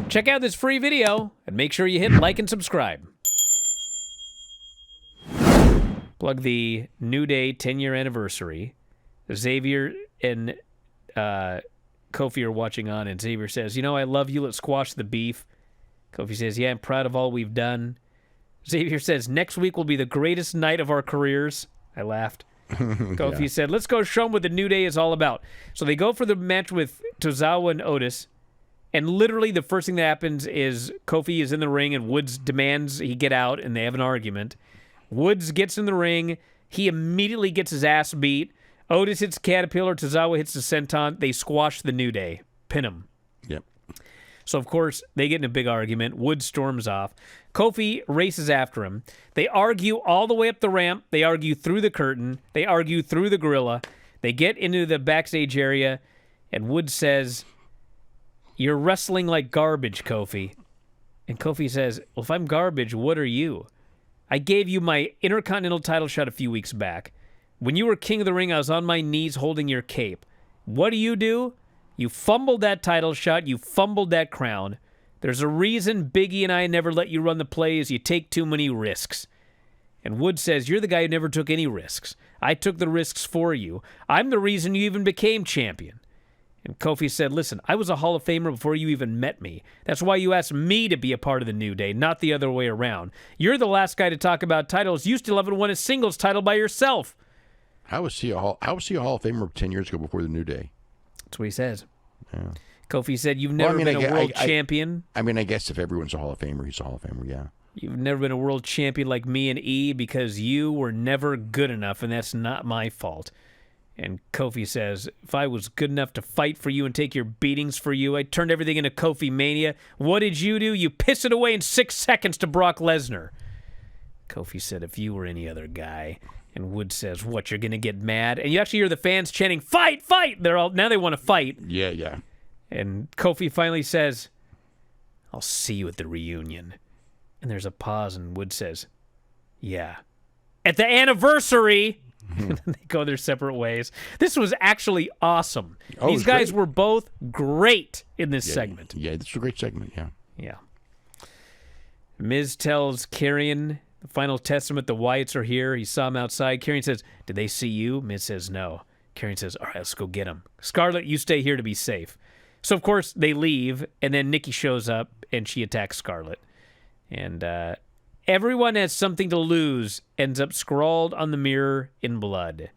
Check out this free video and make sure you hit like and subscribe. Plug the New Day 10-year anniversary. Xavier and Kofi are watching on, and Xavier says, "You know, I love you. Let's squash the beef." Kofi says, "Yeah, I'm proud of all we've done." Xavier says, "Next week will be the greatest night of our careers." I laughed. Kofi said, "Let's go show them what the New Day is all about." So they go for the match with Tozawa and Otis, and literally the first thing that happens is Kofi is in the ring, and Woods demands he get out, and they have an argument. Woods gets in the ring. He immediately gets his ass beat. Otis hits Caterpillar. Tozawa hits the senton. They squash the New Day. Pin him. Yep. So, of course, they get in a big argument. Woods storms off. Kofi races after him. They argue all the way up the ramp. They argue through the curtain. They argue through the gorilla. They get into the backstage area, and Woods says, "You're wrestling like garbage, Kofi." And Kofi says, "Well, if I'm garbage, what are you? I gave you my Intercontinental title shot a few weeks back. When you were King of the Ring, I was on my knees holding your cape. What do? You fumbled that title shot. You fumbled that crown. There's a reason Biggie and I never let you run the plays. You take too many risks." And Woods says, "You're the guy who never took any risks. I took the risks for you. I'm the reason you even became champion." And Kofi said, "Listen, I was a Hall of Famer before you even met me. That's why you asked me to be a part of the New Day, not the other way around. You're the last guy to talk about titles. You still haven't won a singles title by yourself." How was he a Hall of Famer 10 years ago before the New Day? That's what he says. Yeah. Kofi said, "You've never been a world champion." I mean, I guess if everyone's a Hall of Famer, he's a Hall of Famer, yeah. "You've never been a world champion like me and E because you were never good enough, and that's not my fault." And Kofi says, "If I was good enough to fight for you and take your beatings for you, I turned everything into Kofi Mania. What did you do? You pissed it away in 6 seconds to Brock Lesnar." Kofi said, "If you were any other guy." And Woods says, "What, you're going to get mad?" And you actually hear the fans chanting, "Fight, fight!" Now they want to fight. Yeah. And Kofi finally says, "I'll see you at the reunion." And there's a pause, and Woods says, "Yeah. At the anniversary!" And then they go their separate ways. This was actually awesome. These guys were both great in this segment. Yeah, this was a great segment, yeah. Yeah. Miz tells Karrion the final testament, the Wyatts are here. He saw him outside. Karrion says, "Did they see you?" Miz says, "No." Karrion says, "All right, let's go get him. Scarlett, you stay here to be safe." So, of course, they leave, and then Nikki shows up, and she attacks Scarlett. And everyone has something to lose ends up scrawled on the mirror in blood.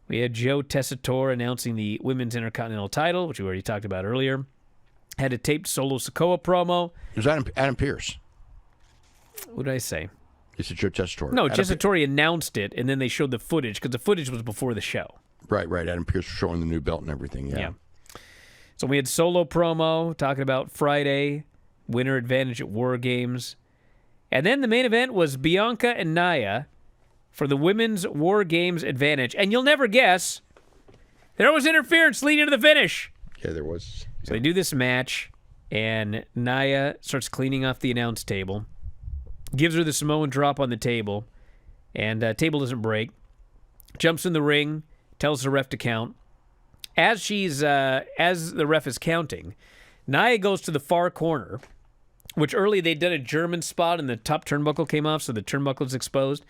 We had Joe Tessitore announcing the Women's Intercontinental title, which we already talked about earlier. Had a taped Solo Sikoa promo. It was Adam Pearce. What did I say? It's a Joe Tessitore. No, Tessitore announced it, and then they showed the footage, because the footage was before the show. Right. Adam Pearce was showing the new belt and everything, yeah. So we had Solo promo, talking about Friday, winner advantage at War Games. And then the main event was Bianca and Nia for the Women's War Games advantage. And you'll never guess, there was interference leading to the finish. Yeah, there was. So they do this match, and Nia starts cleaning off the announce table, gives her the Samoan drop on the table, and table doesn't break. Jumps in the ring, tells the ref to count. As the ref is counting, Nia goes to the far corner, which early they'd done a German spot and the top turnbuckle came off, so the turnbuckle's exposed.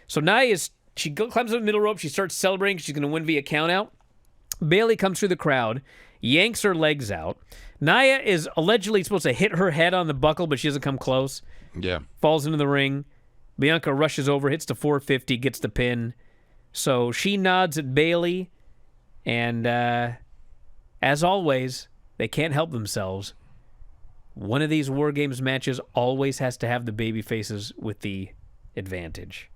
So Nia climbs up the middle rope, she starts celebrating, she's going to win via countout. Bayley comes through the crowd, yanks her legs out. Nia is allegedly supposed to hit her head on the buckle, but she doesn't come close. Yeah. Falls into the ring. Bianca rushes over, hits the 450, gets the pin. So she nods at Bayley, and as always, they can't help themselves. One of these War Games matches always has to have the baby faces with the advantage.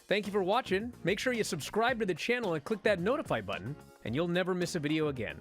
Thank you for watching. Make sure you subscribe to the channel and click that notify button, and you'll never miss a video again.